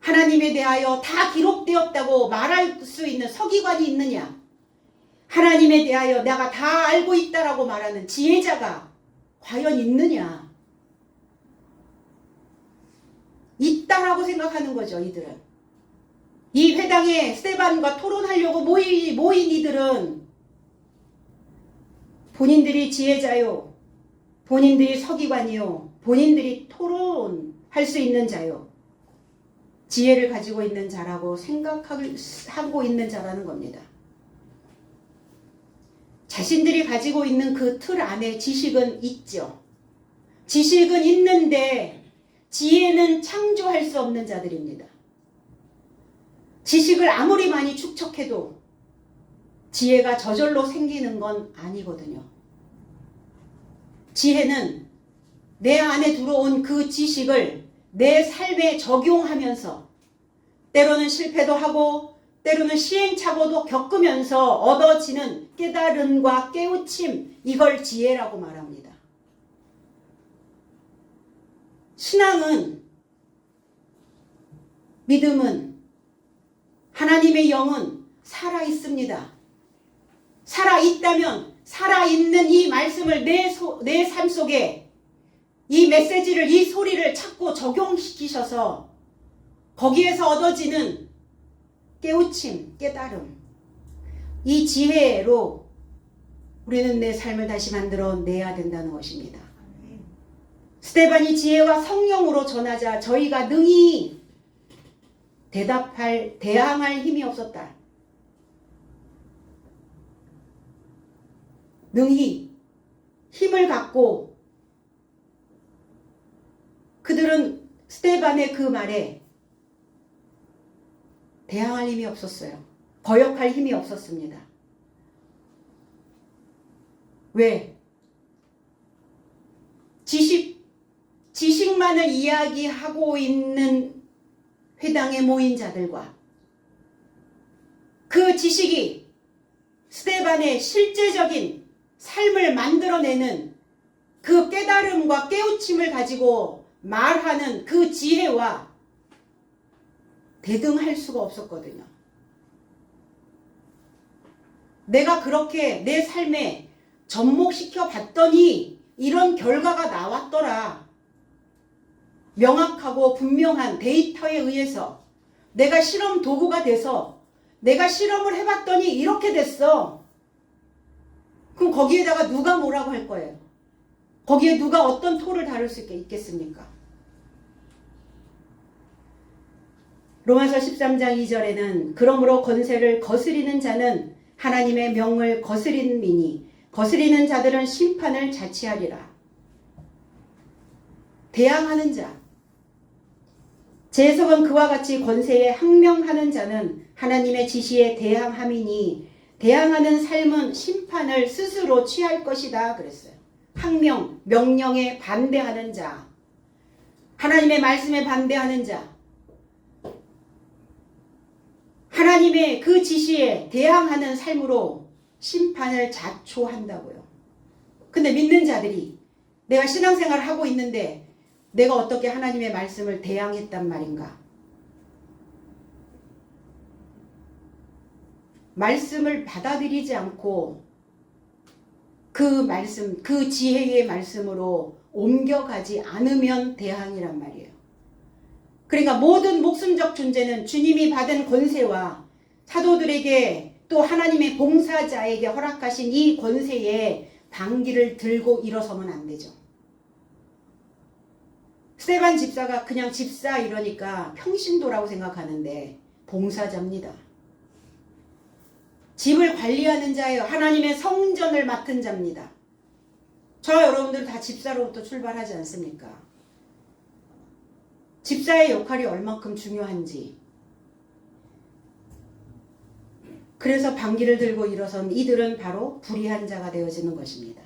하나님에 대하여 다 기록되었다고 말할 수 있는 서기관이 있느냐? 하나님에 대하여 내가 다 알고 있다라고 말하는 지혜자가 과연 있느냐? 있다라고 생각하는 거죠, 이들은. 이 회당에 스데반과 토론하려고 모인 이들은 본인들이 지혜자요, 본인들이 서기관이요, 본인들이 토론할 수 있는 자요, 지혜를 가지고 있는 자라고 생각하고 있는 자라는 겁니다. 자신들이 가지고 있는 그 틀 안에 지식은 있죠. 지식은 있는데 지혜는 창조할 수 없는 자들입니다. 지식을 아무리 많이 축적해도 지혜가 저절로 생기는 건 아니거든요. 지혜는 내 안에 들어온 그 지식을 내 삶에 적용하면서 때로는 실패도 하고 때로는 시행착오도 겪으면서 얻어지는 깨달음과 깨우침, 이걸 지혜라고 말합니다. 신앙은, 믿음은, 하나님의 영은 살아있습니다. 살아있다면 살아있는 이 말씀을 내 삶 속에 이 메시지를, 이 소리를 찾고 적용시키셔서 거기에서 얻어지는 깨우침, 깨달음, 이 지혜로 우리는 내 삶을 다시 만들어내야 된다는 것입니다. 스데반이 지혜와 성령으로 전하자 저희가 능히 대항할 힘이 없었다. 능히 힘을 갖고 그들은 스데반의 그 말에 대항할 힘이 없었어요. 거역할 힘이 없었습니다. 왜? 지식만을 이야기하고 있는 회당에 모인 자들과 그 지식이 스데반의 실제적인 삶을 만들어내는 그 깨달음과 깨우침을 가지고 말하는 그 지혜와 대등할 수가 없었거든요. 내가 그렇게 내 삶에 접목시켜 봤더니 이런 결과가 나왔더라. 명확하고 분명한 데이터에 의해서 내가 실험 도구가 돼서 내가 실험을 해봤더니 이렇게 됐어. 그럼 거기에다가 누가 뭐라고 할 거예요? 거기에 누가 어떤 토를 다룰 수 있겠습니까? 로마서 13장 2절에는 그러므로 권세를 거스리는 자는 하나님의 명을 거스리는 미니 거스리는 자들은 심판을 자취하리라. 대항하는 자, 재석은 그와 같이 권세에 항명하는 자는 하나님의 지시에 대항함이니 대항하는 삶은 심판을 스스로 취할 것이다 그랬어요. 항명, 명령에 반대하는 자, 하나님의 말씀에 반대하는 자, 하나님의 그 지시에 대항하는 삶으로 심판을 자초한다고요. 근데 믿는 자들이 내가 신앙생활을 하고 있는데 내가 어떻게 하나님의 말씀을 대항했단 말인가? 말씀을 받아들이지 않고 그 말씀, 그 지혜의 말씀으로 옮겨가지 않으면 대항이란 말이에요. 그러니까 모든 목숨적 존재는 주님이 받은 권세와 사도들에게 또 하나님의 봉사자에게 허락하신 이 권세에 방귀를 들고 일어서면 안 되죠. 스데반 집사가 그냥 집사 이러니까 평신도라고 생각하는데 봉사자입니다. 집을 관리하는 자예요. 하나님의 성전을 맡은 자입니다. 저와 여러분들 다 집사로부터 출발하지 않습니까? 집사의 역할이 얼만큼 중요한지. 그래서 방귀를 들고 일어선 이들은 바로 불의한 자가 되어지는 것입니다.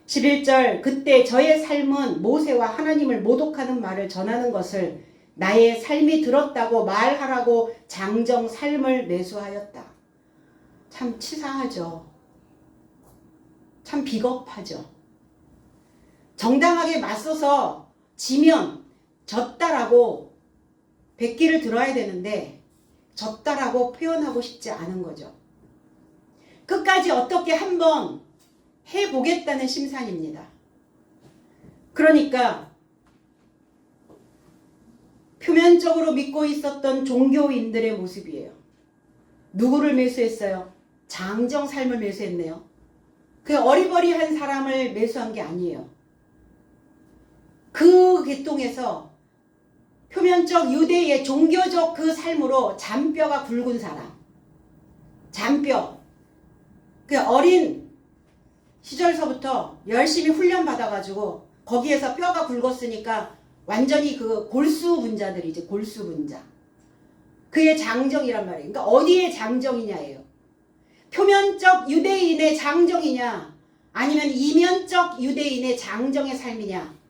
11절 그때 저의 삶은 모세와 하나님을 모독하는 말을 전하는 것을 나의 삶이 들었다고 말하라고 장정 삶을 매수하였다. 참 치사하죠. 참 비겁하죠. 정당하게 맞서서 지면 졌다라고 백기를 들어야 되는데 졌다라고 표현하고 싶지 않은 거죠. 끝까지 어떻게 한번 해보겠다는 심산입니다. 그러니까 표면적으로 믿고 있었던 종교인들의 모습이에요. 누구를 매수했어요? 장정 삶을 매수했네요. 그 어리버리한 사람을 매수한 게 아니에요. 그 계통에서 표면적 유대의 종교적 그 삶으로 잔뼈가 굵은 사람. 잔뼈. 그 어린 시절서부터 열심히 훈련받아가지고 거기에서 뼈가 굵었으니까 완전히 그 골수분자들이지, 골수분자. 그의 장정이란 말이에요. 그러니까 어디에 장정이냐예요. 표면적 유대인의 장정이냐 아니면 이면적 유대인의 장정의 삶이냐.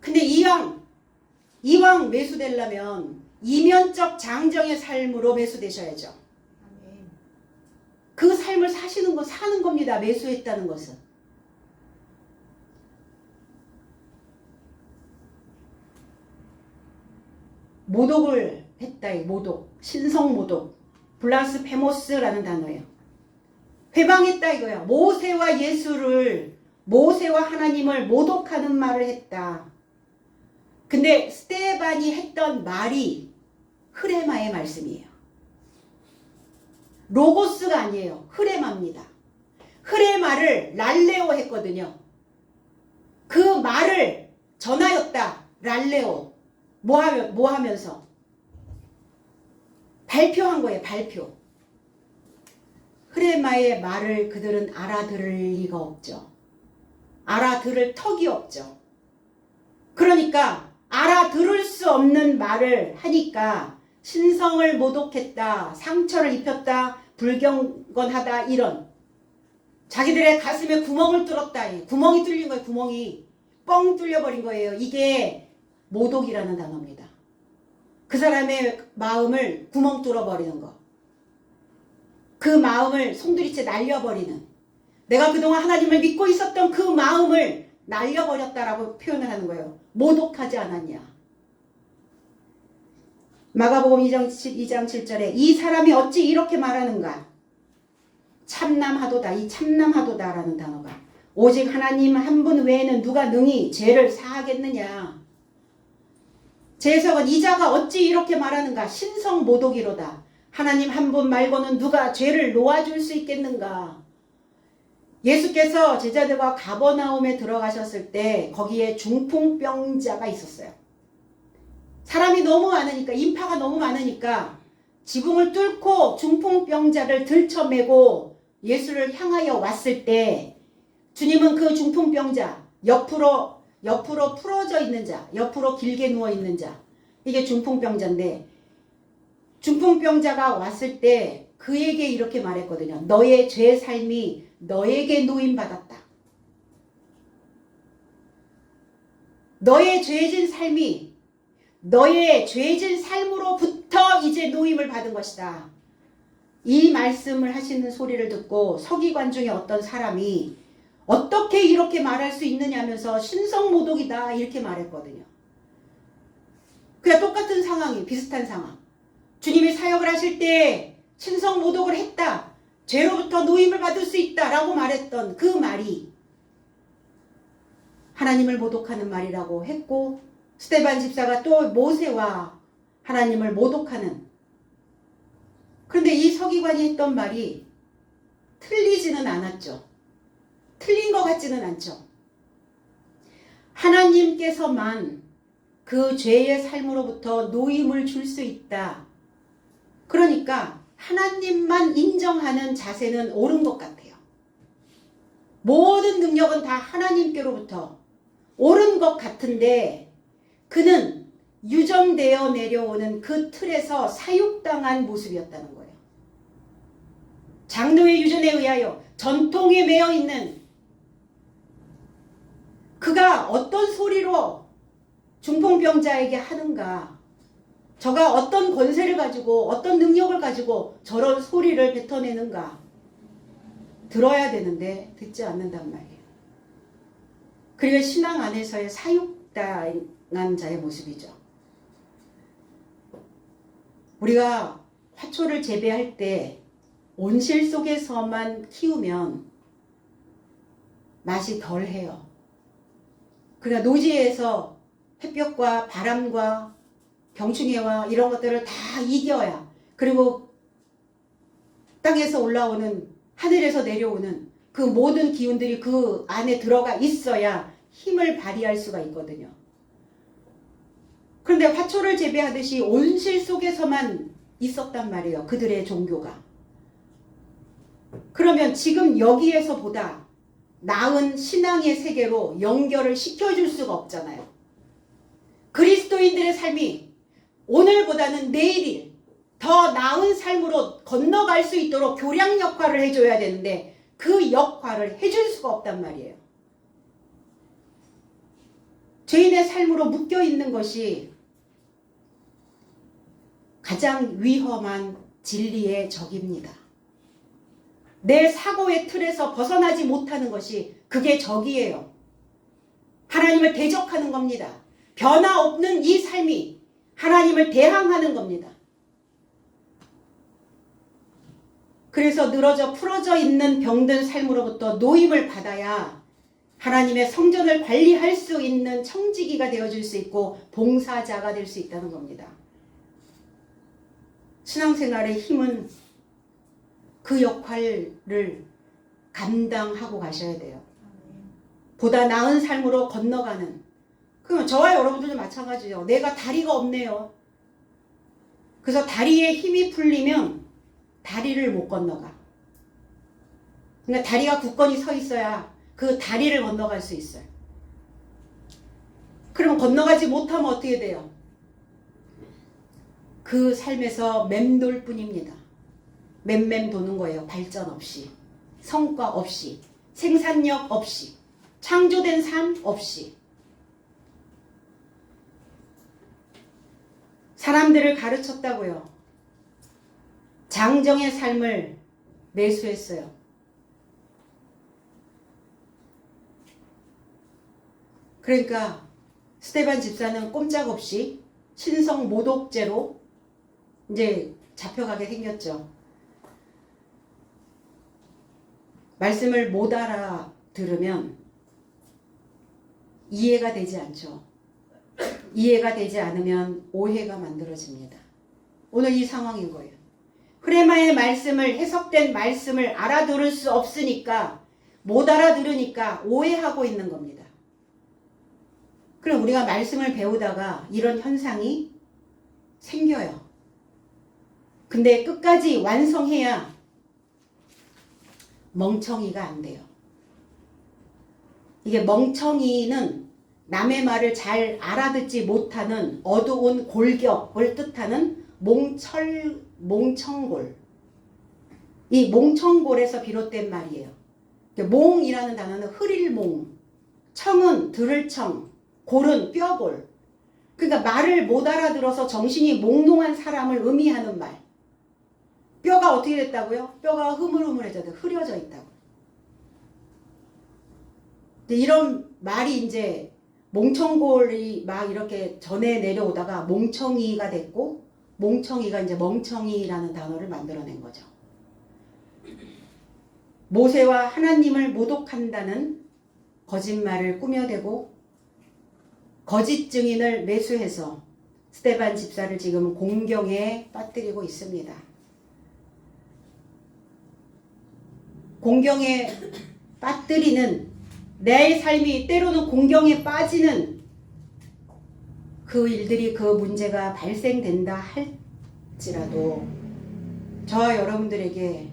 근데 이왕 매수되려면 이면적 장정의 삶으로 매수되셔야죠. 그 삶을 사는 겁니다. 매수했다는 것은. 모독을 했다. 모독. 신성모독. 블라스페모스라는 단어예요. 회방했다 이거야. 모세와 하나님을 모독하는 말을 했다. 근데 스데반이 했던 말이 흐레마의 말씀이에요. 로고스가 아니에요. 흐레마입니다. 흐레마를 랄레오 했거든요. 그 말을 전하였다. 랄레오. 뭐 하면서? 발표한 거예요. 발표. 흐레마의 말을 그들은 알아들을 리가 없죠. 알아들을 턱이 없죠. 그러니까 알아들을 수 없는 말을 하니까 신성을 모독했다, 상처를 입혔다, 불경건하다 이런 자기들의 가슴에 구멍을 뚫었다. 구멍이 뚫린 거예요. 구멍이 뻥 뚫려버린 거예요. 이게 모독이라는 단어입니다. 그 사람의 마음을 구멍 뚫어버리는 거. 그 마음을 송두리째 날려버리는, 내가 그동안 하나님을 믿고 있었던 그 마음을 날려버렸다라고 표현을 하는 거예요. 모독하지 않았냐. 마가복음 2장 7절에 이 사람이 어찌 이렇게 말하는가. 참남하도다. 이 참남하도다라는 단어가 오직 하나님 한 분 외에는 누가 능히 죄를 사하겠느냐. 제석은 이 자가 어찌 이렇게 말하는가. 신성모독이로다. 하나님 한 분 말고는 누가 죄를 놓아줄 수 있겠는가. 예수께서 제자들과 가버나움에 들어가셨을 때 거기에 중풍병자가 있었어요. 사람이 너무 많으니까, 인파가 너무 많으니까 지붕을 뚫고 중풍병자를 들쳐매고 예수를 향하여 왔을 때 주님은 그 중풍병자, 옆으로 풀어져 있는 자, 옆으로 길게 누워 있는 자, 이게 중풍병자인데, 중풍병자가 왔을 때 그에게 이렇게 말했거든요. 너의 죄 삶이 너에게 노임받았다. 너의 죄진 삶이 너의 죄진 삶으로부터 이제 노임을 받은 것이다. 이 말씀을 하시는 소리를 듣고 서기관 중에 어떤 사람이 어떻게 이렇게 말할 수 있느냐면서 신성모독이다 이렇게 말했거든요. 그냥 똑같은 상황이 비슷한 상황. 주님이 사역을 하실 때 신성모독을 했다. 죄로부터 노임을 받을 수 있다라고 말했던 그 말이 하나님을 모독하는 말이라고 했고, 스데반 집사가 또 모세와 하나님을 모독하는. 그런데 이 서기관이 했던 말이 틀리지는 않았죠. 틀린 것 같지는 않죠. 하나님께서만 그 죄의 삶으로부터 노임을 줄 수 있다. 그러니까 하나님만 인정하는 자세는 옳은 것 같아요. 모든 능력은 다 하나님께로부터 옳은 것 같은데 그는 유전되어 내려오는 그 틀에서 사육당한 모습이었다는 거예요. 장로의 유전에 의하여 전통에 매여 있는 그가 어떤 소리로 중풍병자에게 하는가, 저가 어떤 권세를 가지고 어떤 능력을 가지고 저런 소리를 뱉어내는가 들어야 되는데 듣지 않는단 말이에요. 그리고 신앙 안에서의 사육당한 자의 모습이죠. 우리가 화초를 재배할 때 온실 속에서만 키우면 맛이 덜해요. 그러니까 노지에서 햇볕과 바람과 병충해와 이런 것들을 다 이겨야, 그리고 땅에서 올라오는, 하늘에서 내려오는 그 모든 기운들이 그 안에 들어가 있어야 힘을 발휘할 수가 있거든요. 그런데 화초를 재배하듯이 온실 속에서만 있었단 말이에요. 그들의 종교가. 그러면 지금 여기에서보다 나은 신앙의 세계로 연결을 시켜줄 수가 없잖아요. 그리스도인들의 삶이 오늘보다는 내일이 더 나은 삶으로 건너갈 수 있도록 교량 역할을 해줘야 되는데 그 역할을 해줄 수가 없단 말이에요. 죄인의 삶으로 묶여있는 것이 가장 위험한 진리의 적입니다. 내 사고의 틀에서 벗어나지 못하는 것이 그게 적이에요. 하나님을 대적하는 겁니다. 변화없는 이 삶이 하나님을 대항하는 겁니다. 그래서 늘어져 풀어져 있는 병든 삶으로부터 노임을 받아야 하나님의 성전을 관리할 수 있는 청지기가 되어줄 수 있고 봉사자가 될 수 있다는 겁니다. 신앙생활의 힘은 그 역할을 감당하고 가셔야 돼요. 보다 나은 삶으로 건너가는. 그럼 저와 여러분들도 마찬가지죠. 내가 다리가 없네요. 그래서 다리에 힘이 풀리면 다리를 못 건너가. 그러니까 다리가 굳건히 서 있어야 그 다리를 건너갈 수 있어요. 그러면 건너가지 못하면 어떻게 돼요? 그 삶에서 맴돌 뿐입니다. 맴맴 도는 거예요. 발전 없이, 성과 없이, 생산력 없이, 창조된 삶 없이. 사람들을 가르쳤다고요. 장정의 삶을 매수했어요. 그러니까 스데반 집사는 꼼짝없이 신성 모독죄로 이제 잡혀가게 생겼죠. 말씀을 못 알아들으면 이해가 되지 않죠. 이해가 되지 않으면 오해가 만들어집니다. 오늘 이 상황인 거예요. 흐레마의 말씀을, 해석된 말씀을 알아들을 수 없으니까, 못 알아들으니까 오해하고 있는 겁니다. 그럼 우리가 말씀을 배우다가 이런 현상이 생겨요. 근데 끝까지 완성해야 멍청이가 안 돼요. 이게 멍청이는 남의 말을 잘 알아듣지 못하는 어두운 골격을 뜻하는 몽청골. 이 몽청골에서 비롯된 말이에요. 몽이라는 단어는 흐릴몽, 청은 들을 청, 골은 뼈골. 그러니까 말을 못 알아들어서 정신이 몽롱한 사람을 의미하는 말. 뼈가 어떻게 됐다고요? 뼈가 흐물흐물해져, 흐려져 있다고. 이런 말이 이제 몽청골이 막 이렇게 전해 내려오다가 몽청이가 됐고, 몽청이가 이제 멍청이라는 단어를 만들어낸 거죠. 모세와 하나님을 모독한다는 거짓말을 꾸며대고 거짓 증인을 매수해서 스데반 집사를 지금 공경에 빠뜨리고 있습니다. 공경에 빠뜨리는, 내 삶이 때로는 공경에 빠지는 그 일들이, 그 문제가 발생된다 할지라도 저와 여러분들에게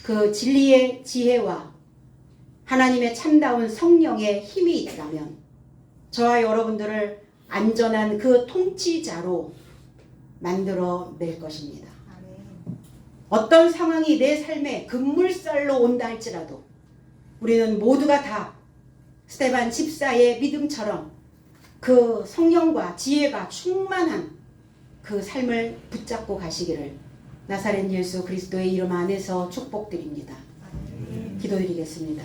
그 진리의 지혜와 하나님의 참다운 성령의 힘이 있다면 저와 여러분들을 안전한 그 통치자로 만들어 낼 것입니다. 어떤 상황이 내 삶에 급물살로 온다 할지라도 우리는 모두가 다 스데반 집사의 믿음처럼 그 성령과 지혜가 충만한 그 삶을 붙잡고 가시기를 나사렛 예수 그리스도의 이름 안에서 축복드립니다. 기도드리겠습니다.